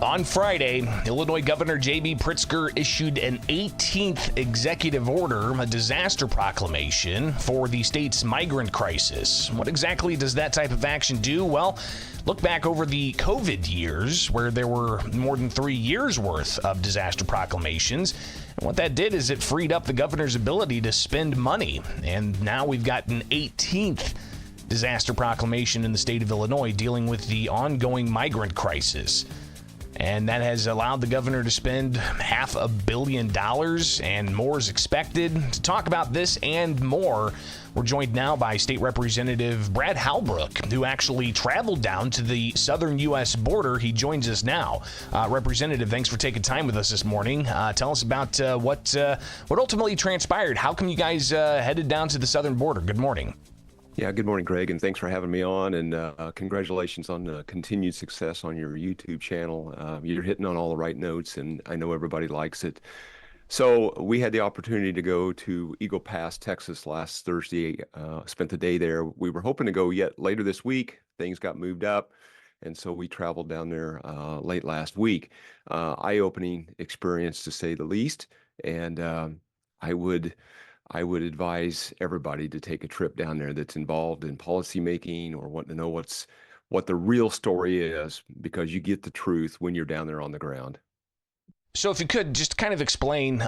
On Friday, Illinois Governor J.B. Pritzker issued an 18th executive order, a disaster proclamation for the state's migrant crisis. What exactly does that type of action do? Well, look back over the COVID years where there were more than 3 years worth of disaster proclamations. And what that did is it freed up the governor's ability to spend money. And now we've got an 18th disaster proclamation in the state of Illinois dealing with the ongoing migrant crisis. And that has allowed the governor to spend $500 million, and more is expected. To talk about this and more, we're joined now by State Representative Brad Halbrook, who actually traveled down to the southern U.S. border. He joins us now. Representative, thanks for taking time with us this morning. Tell us about what ultimately transpired. How come you guys headed down to the southern border? Good morning. Yeah, good morning, Greg, and thanks for having me on, and congratulations on continued success on your YouTube channel. You're hitting on all the right notes, and I know everybody likes it. So we had the opportunity to go to Eagle Pass, Texas last Thursday, spent the day there. We were hoping to go yet later this week. Things got moved up, and so we traveled down there late last week. Eye-opening experience, to say the least, and I would advise everybody to take a trip down there that's involved in policymaking or wanting to know what the real story is, because you get the truth when you're down there on the ground. So if you could just kind of explain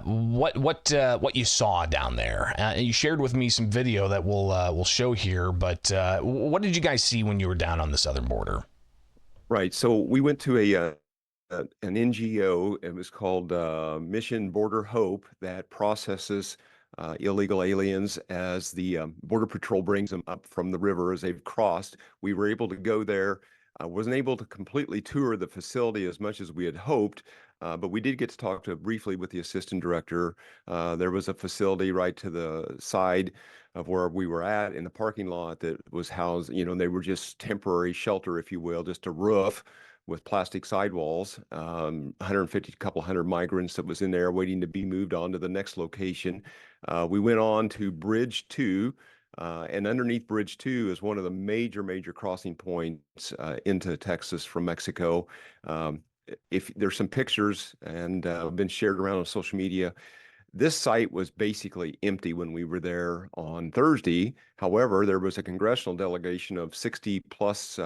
what you saw down there. You shared with me some video that we'll show here, but what did you guys see when you were down on the southern border? Right. So we went to an NGO. It was called Mission Border Hope, that processes illegal aliens as the Border Patrol brings them up from the river as they've crossed. We were able to go there. I wasn't able to completely tour the facility as much as we had hoped, but we did get to talk briefly with the assistant director. There was a facility right to the side of where we were at in the parking lot that was housed, they were just temporary shelter, if you will, just a roof with plastic sidewalls, 150, couple hundred migrants that was in there waiting to be moved on to the next location. We went on to Bridge 2, and underneath Bridge 2 is one of the major crossing points into Texas from Mexico. If there's some pictures and been shared around on social media, this site was basically empty when we were there on Thursday. However, there was a congressional delegation of 60 plus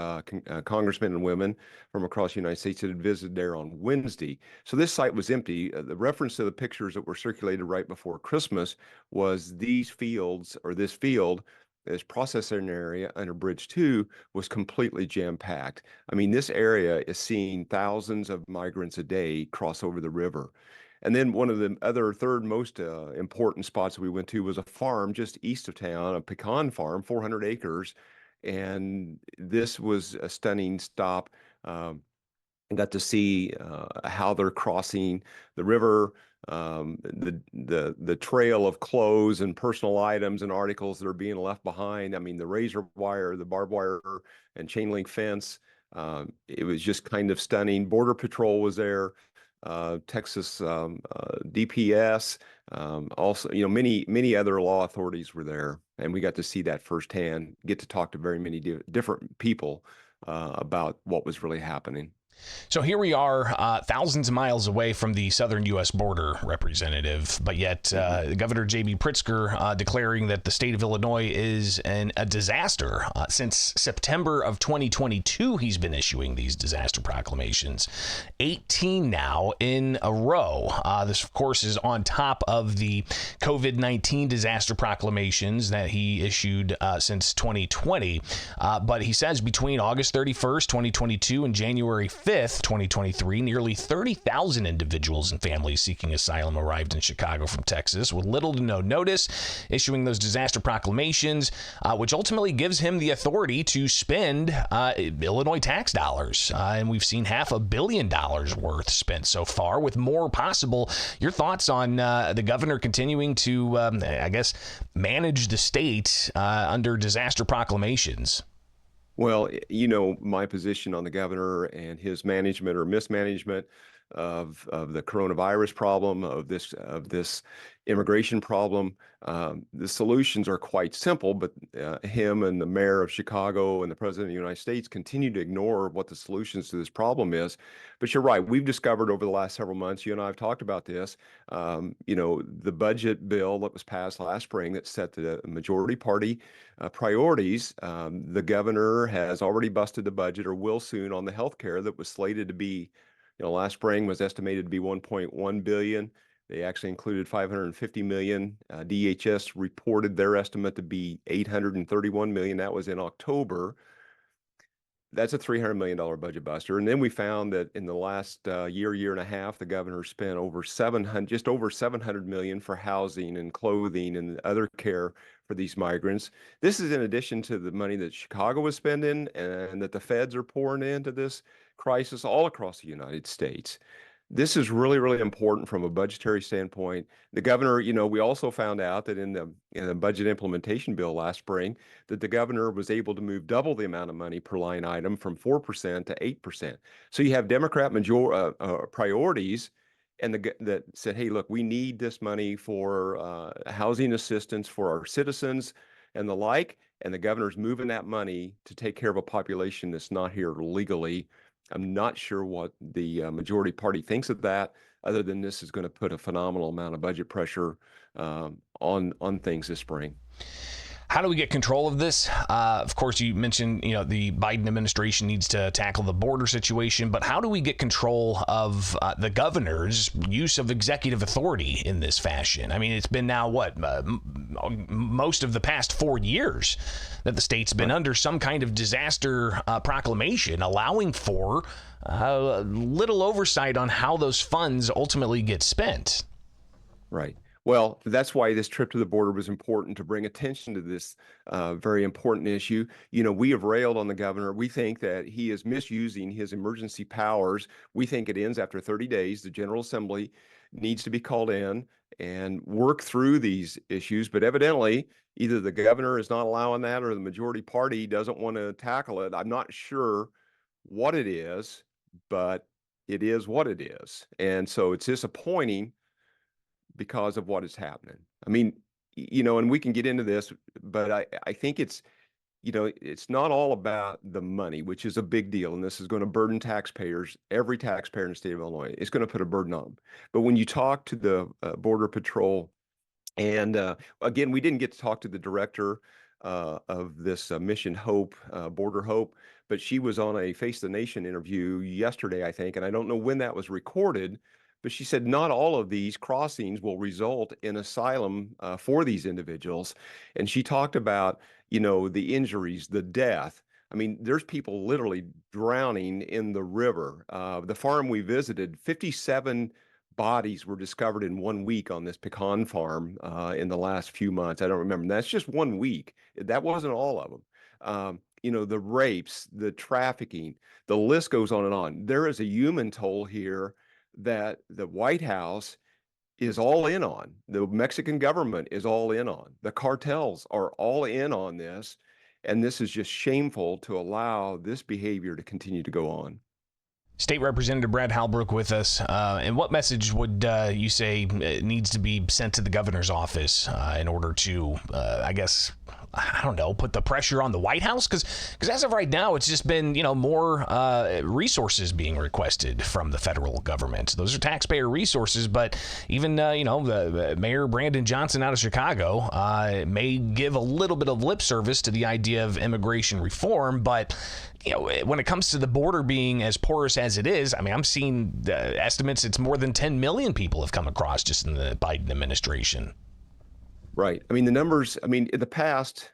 congressmen and women from across the United States that had visited there on Wednesday. So this site was empty. The reference to the pictures that were circulated right before Christmas was these fields, or this field, this processing area under Bridge 2 was completely jam-packed. I mean, this area is seeing thousands of migrants a day cross over the river. And then one of the other third most important spots we went to was a farm just east of town, a pecan farm, 400 acres. And this was a stunning stop. I got to see how they're crossing the river, the trail of clothes and personal items and articles that are being left behind. I mean, the razor wire, the barbed wire and chain link fence. It was just kind of stunning. Border Patrol was there. Texas DPS, also, many other law authorities were there, and we got to see that firsthand, get to talk to very many different people about what was really happening. So here we are, thousands of miles away from the southern U.S. border, Representative, but yet Governor J.B. Pritzker declaring that the state of Illinois is a disaster. Since September of 2022, he's been issuing these disaster proclamations, 18 now in a row. This, of course, is on top of the COVID-19 disaster proclamations that he issued since 2020. But he says between August 31st, 2022 and January 5th, 2023, nearly 30,000 individuals and families seeking asylum arrived in Chicago from Texas with little to no notice, issuing those disaster proclamations, which ultimately gives him the authority to spend Illinois tax dollars. And we've seen $500 million worth spent so far, with more possible. Your thoughts on the governor continuing to, manage the state under disaster proclamations? Well, my position on the governor and his management or mismanagement of the coronavirus problem, of this immigration problem. The solutions are quite simple, but him and the mayor of Chicago and the president of the United States continue to ignore what the solutions to this problem is. But you're right. We've discovered over the last several months, you and I have talked about this, the budget bill that was passed last spring that set the majority party priorities. The governor has already busted the budget, or will soon, on the health care that was slated to be, last spring was estimated to be 1.1 billion. They actually included 550 million. DHS reported their estimate to be 831 million. That was in October. That's a $300 million budget buster. And then we found that in the last year and a half, the governor spent just over 700 million for housing and clothing and other care for these migrants. This is in addition to the money that Chicago was spending and that the feds are pouring into this crisis all across the United States. This is really, really important from a budgetary standpoint. The governor, we also found out that in the budget implementation bill last spring, that the governor was able to move double the amount of money per line item from 4% to 8%. So you have Democrat priorities that said, hey, look, we need this money for housing assistance for our citizens and the like. And the governor's moving that money to take care of a population that's not here legally. I'm not sure what the majority party thinks of that, other than this is going to put a phenomenal amount of budget pressure on things this spring. How do we get control of this? Of course, you mentioned, the Biden administration needs to tackle the border situation, but how do we get control of the governor's use of executive authority in this fashion? I mean, it's been now, most of the past 4 years that the state's been under some kind of disaster proclamation, allowing for little oversight on how those funds ultimately get spent. Right. Well, that's why this trip to the border was important, to bring attention to this very important issue. We have railed on the governor. We think that he is misusing his emergency powers. We think it ends after 30 days. The General Assembly needs to be called in and work through these issues. But evidently, either the governor is not allowing that or the majority party doesn't want to tackle it. I'm not sure what it is, but it is what it is. And so it's disappointing because of what is happening. I mean, and we can get into this, but I think it's not all about the money, which is a big deal. And this is going to burden taxpayers, every taxpayer in the state of Illinois. It's going to put a burden on them. But when you talk to the Border Patrol, and again, we didn't get to talk to the director of this Mission Hope, Border Hope, but she was on a Face the Nation interview yesterday, I think, and I don't know when that was recorded, but she said not all of these crossings will result in asylum for these individuals. And she talked about, the injuries, the death. I mean, there's people literally drowning in the river. The farm we visited, 57 bodies were discovered in 1 week on this pecan farm in the last few months. I don't remember. That's just 1 week. That wasn't all of them. The rapes, the trafficking, the list goes on and on. There is a human toll here that the White House is all in on. The Mexican government is all in on. The cartels are all in on this. And this is just shameful to allow this behavior to continue to go on. State Representative Brad Halbrook with us. And what message would you say needs to be sent to the governor's office in order to, put the pressure on the White House? Because as of right now, it's just been, more resources being requested from the federal government. Those are taxpayer resources, but even, the Mayor Brandon Johnson out of Chicago may give a little bit of lip service to the idea of immigration reform, but when it comes to the border being as porous as it is, I mean, I'm seeing estimates it's more than 10 million people have come across just in the Biden administration. Right. I mean, the numbers, in the past,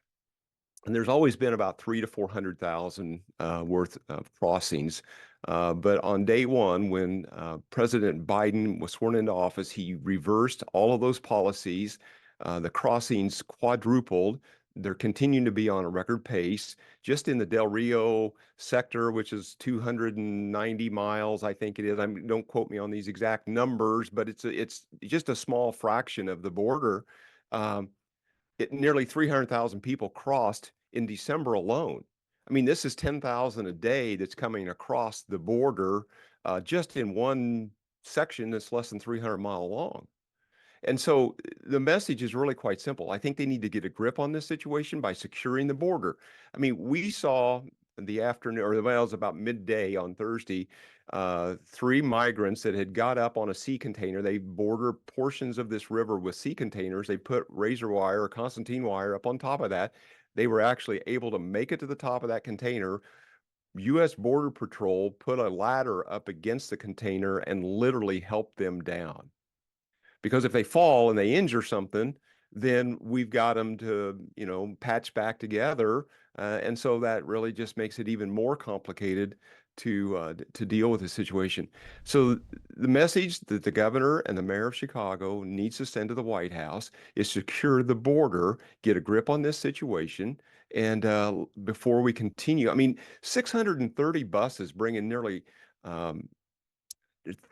and there's always been about 300,000 to 400,000 worth of crossings. But on day one, when President Biden was sworn into office, he reversed all of those policies. The crossings quadrupled. They're continuing to be on a record pace. Just in the Del Rio sector, which is 290 miles, I think it is. Don't quote me on these exact numbers, but it's just a small fraction of the border. Nearly 300,000 people crossed in December alone. I mean, this is 10,000 a day that's coming across the border just in one section that's less than 300-mile long. And so the message is really quite simple. I think they need to get a grip on this situation by securing the border. I mean, we saw in the afternoon, or well, it was about midday on Thursday, three migrants that had got up on a sea container. They border portions of this river with sea containers. They put razor wire or concertina wire up on top of that. They were actually able to make it to the top of that container. U.S. Border Patrol put a ladder up against the container and literally helped them down. Because if they fall and they injure something, then we've got them to, patch back together. And so that really just makes it even more complicated to deal with the situation. So the message that the governor and the mayor of Chicago needs to send to the White House is secure the border, get a grip on this situation. And before we continue, I mean, 630 buses bringing nearly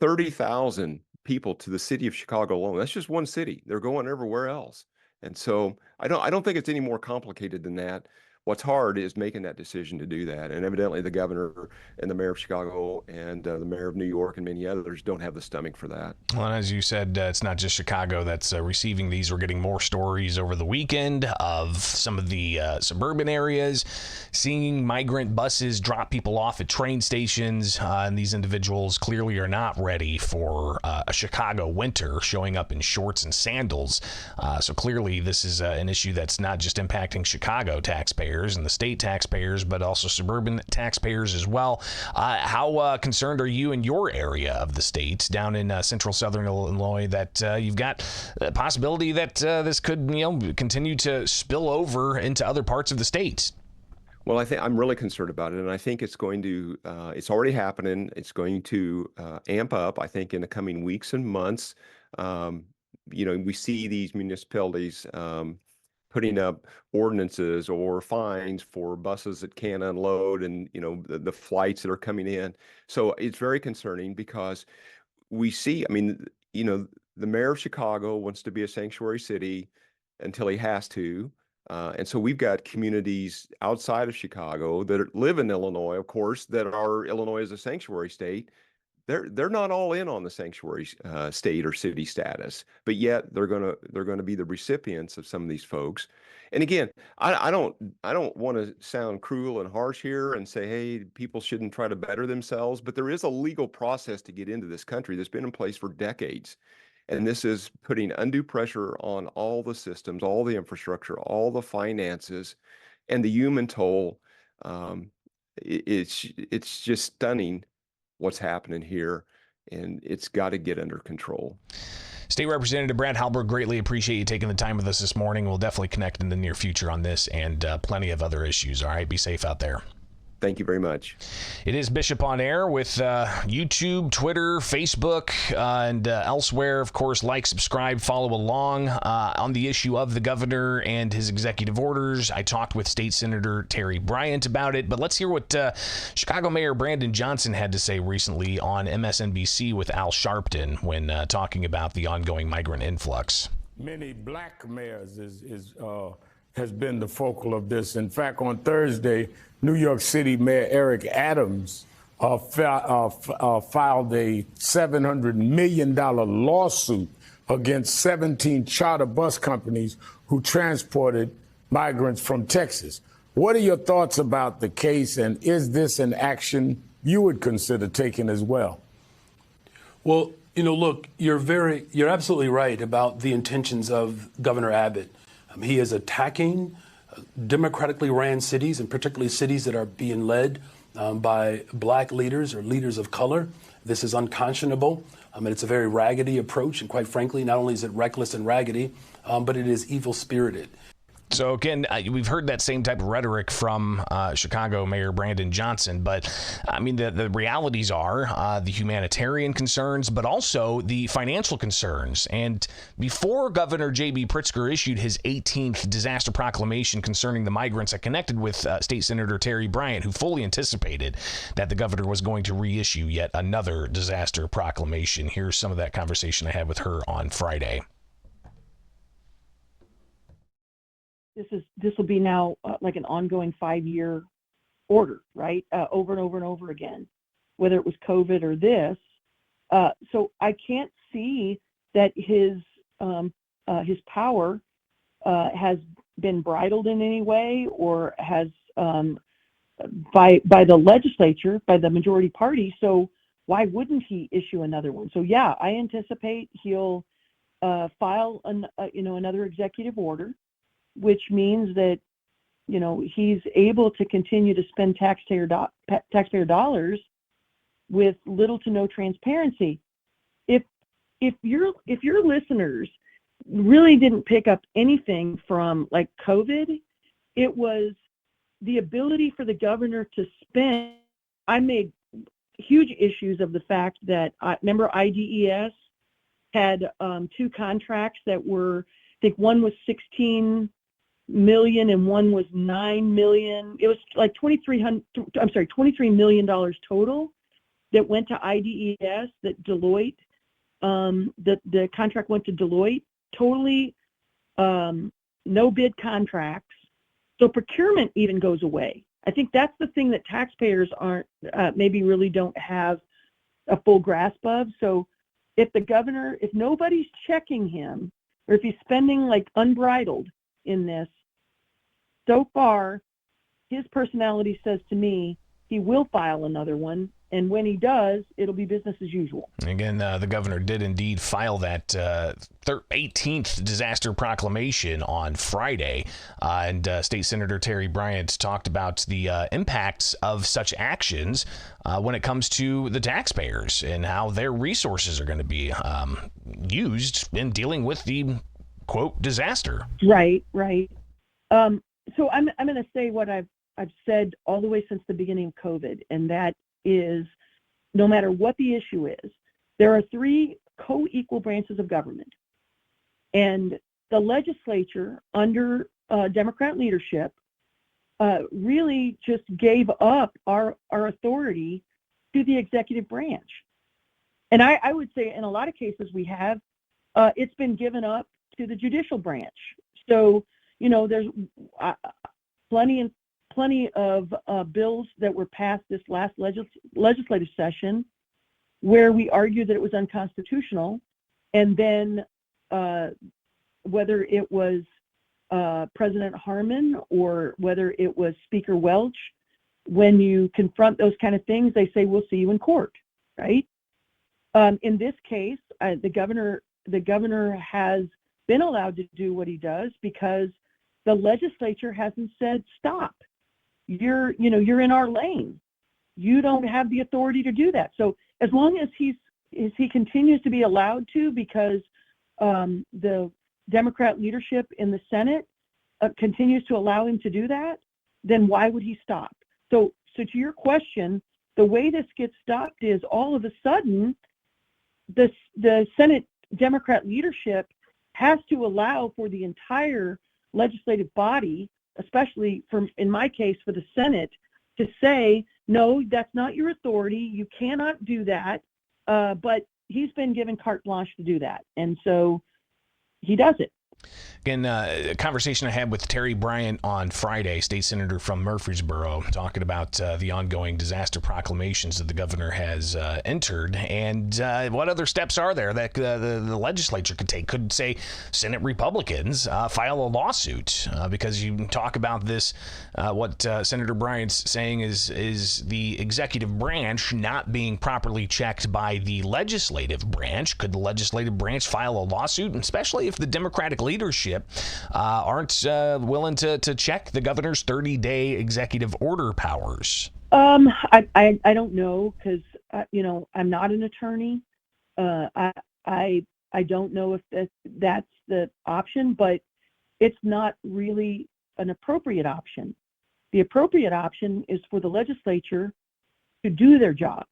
30,000 people to the city of Chicago alone. That's just one city. They're going everywhere else. And so I don't think it's any more complicated than that. What's hard is making that decision to do that. And evidently the governor and the mayor of Chicago and the mayor of New York and many others don't have the stomach for that. Well, and as you said, it's not just Chicago that's receiving these. We're getting more stories over the weekend of some of the suburban areas seeing migrant buses drop people off at train stations. And these individuals clearly are not ready for a Chicago winter, showing up in shorts and sandals. So clearly this is an issue that's not just impacting Chicago taxpayers and the state taxpayers, but also suburban taxpayers as well. How concerned are you in your area of the state, down in central southern Illinois, that you've got the possibility that this could continue to spill over into other parts of the state? Well, I think I'm really concerned about it, and I think it's going to, it's already happening. It's going to amp up, I think, in the coming weeks and months. We see these municipalities putting up ordinances or fines for buses that can't unload, and the flights that are coming in. So it's very concerning because we see, I mean, the mayor of Chicago wants to be a sanctuary city until he has to. And so we've got communities outside of Chicago that live in Illinois, of course, that are Illinois as a sanctuary state. They're not all in on the sanctuary state or city status, but yet they're gonna be the recipients of some of these folks. And again, I don't want to sound cruel and harsh here and say, hey, people shouldn't try to better themselves, but there is a legal process to get into this country that's been in place for decades. And this is putting undue pressure on all the systems, all the infrastructure, all the finances, and the human toll. It's just stunning what's happening here, and it's got to get under control. State Representative Brad Halbrook, greatly appreciate you taking the time with us this morning. We'll definitely connect in the near future on this and plenty of other issues. All right, be safe out there. Thank you very much. It is Bishop on Air with YouTube, Twitter, Facebook, and elsewhere. Of course, like, subscribe, follow along on the issue of the governor and his executive orders. I talked with State Senator Terri Bryant about it, but let's hear what Chicago Mayor Brandon Johnson had to say recently on MSNBC with Al Sharpton when talking about the ongoing migrant influx. Many black mayors has been the focal of this. In fact, on Thursday, New York City Mayor Eric Adams filed a $700 million lawsuit against 17 charter bus companies who transported migrants from Texas. What are your thoughts about the case, and is this an action you would consider taking as well? Well, look, you're absolutely right about the intentions of Governor Abbott. He is attacking democratically ran cities, and particularly cities that are being led by black leaders or leaders of color. This is unconscionable, and it's a very raggedy approach. And quite frankly, not only is it reckless and raggedy, but it is evil-spirited. So again, we've heard that same type of rhetoric from Chicago Mayor Brandon Johnson, but I mean, the realities are the humanitarian concerns, but also the financial concerns. And before Governor J.B. Pritzker issued his 18th disaster proclamation concerning the migrants, I connected with State Senator Terri Bryant, who fully anticipated that the governor was going to reissue yet another disaster proclamation. Here's some of that conversation I had with her on Friday. This will be now like an ongoing 5-year order, right? Over and over and over again, whether it was COVID or this. So I can't see that his power has been bridled in any way, or has by the legislature, by the majority party. So why wouldn't he issue another one? So yeah, I anticipate he'll file another executive order, which means that he's able to continue to spend taxpayer dollars with little to no transparency. If your listeners really didn't pick up anything from like COVID, it was the ability for the governor to spend. I made huge issues of the fact that remember IDES had two contracts that were, I think one was 16 million and one was 9 million. It was like $23 million total that went to IDES, that Deloitte, the contract went to Deloitte, totally no bid contracts. So procurement even goes away. I think that's the thing that taxpayers aren't, maybe really don't have a full grasp of. So if nobody's checking him, or if he's spending like unbridled in this, so far, his personality says to me he will file another one. And when he does, it'll be business as usual. Again, the governor did indeed file that 18th disaster proclamation on Friday. And State Senator Terri Bryant talked about the impacts of such actions when it comes to the taxpayers and how their resources are going to be used in dealing with the, quote, disaster. Right. So I'm going to say what I've said all the way since the beginning of COVID, and that is, no matter what the issue is, there are three co-equal branches of government. And the legislature under Democrat leadership really just gave up our authority to the executive branch. And I would say in a lot of cases we have, it's been given up to the judicial branch. So, there's plenty of bills that were passed this last legislative session where we argued that it was unconstitutional, and then whether it was President Harmon or whether it was Speaker Welch, when you confront those kind of things, they say, we'll see you in court, right? In this case, the governor has been allowed to do what he does because the legislature hasn't said, stop. You're in our lane. You don't have the authority to do that. So as long as he continues to be allowed to, because the Democrat leadership in the Senate continues to allow him to do that, then why would he stop? So to your question, the way this gets stopped is all of a sudden the Senate Democrat leadership has to allow for the entire legislative body, especially in my case for the Senate, to say, no, that's not your authority. You cannot do that. But he's been given carte blanche to do that. And so he does it. Again, a conversation I had with Terri Bryant on Friday, state senator from Murfreesboro, talking about the ongoing disaster proclamations that the governor has entered, and what other steps are there that the legislature could take. Could, say, Senate Republicans file a lawsuit because you talk about this, what Senator Bryant's saying is the executive branch not being properly checked by the legislative branch. Could the legislative branch file a lawsuit, especially if the Democratic leadership aren't willing to check the governor's 30-day executive order powers? I don't know, because I'm not an attorney. I don't know if that's the option, but it's not really an appropriate option. The appropriate option is for the legislature to do their job.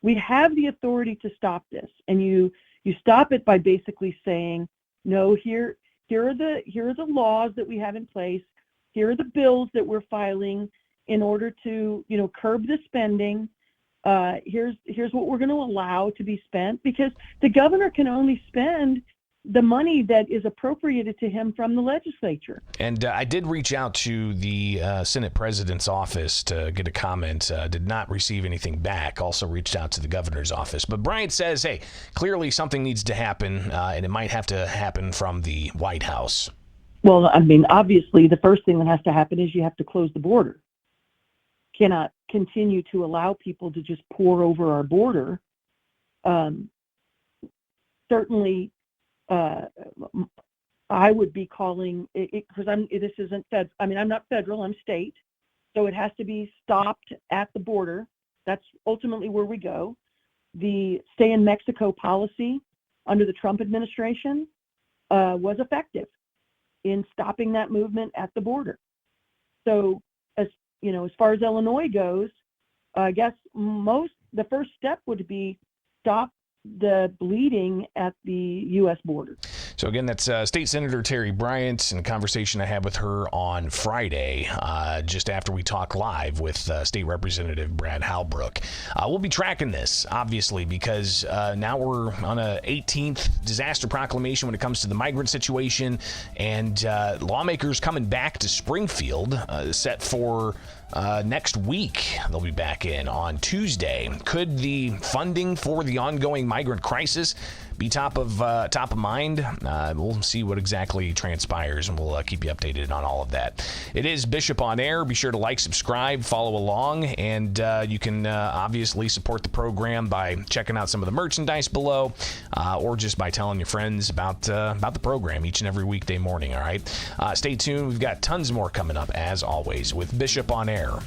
We have the authority to stop this, and you stop it by basically saying, no, here are the laws that we have in place. Here are the bills that we're filing in order to, curb the spending. Here's what we're going to allow to be spent, because the governor can only spend, the money that is appropriated to him from the legislature. And I did reach out to the Senate President's office to get a comment. Did not receive anything back. Also reached out to the governor's office. But Bryant says, hey, clearly something needs to happen, and it might have to happen from the White House. Well, I mean, obviously, the first thing that has to happen is you have to close the border. Cannot continue to allow people to just pour over our border. Certainly, I would be calling it because this isn't fed. I mean, I'm not federal. I'm state, so it has to be stopped at the border. That's ultimately where we go. The stay in Mexico policy under the Trump administration was effective in stopping that movement at the border. So, as you know, as far as Illinois goes, I guess the first step would be stop the bleeding at the U.S. border. So again, that's State Senator Terri Bryant, and a conversation I had with her on Friday, just after we talked live with State Representative Brad Halbrook. We'll be tracking this, obviously, because now we're on a 18th disaster proclamation when it comes to the migrant situation, and lawmakers coming back to Springfield, set for next week. They'll be back in on Tuesday. Could the funding for the ongoing migrant crisis be top of mind? We'll see what exactly transpires, and we'll keep you updated on all of that. It is Bishop on Air. Be sure to like, subscribe, follow along, and you can obviously support the program by checking out some of the merchandise below, or just by telling your friends about the program each and every weekday morning. All right, stay tuned. We've got tons more coming up as always with Bishop on Air.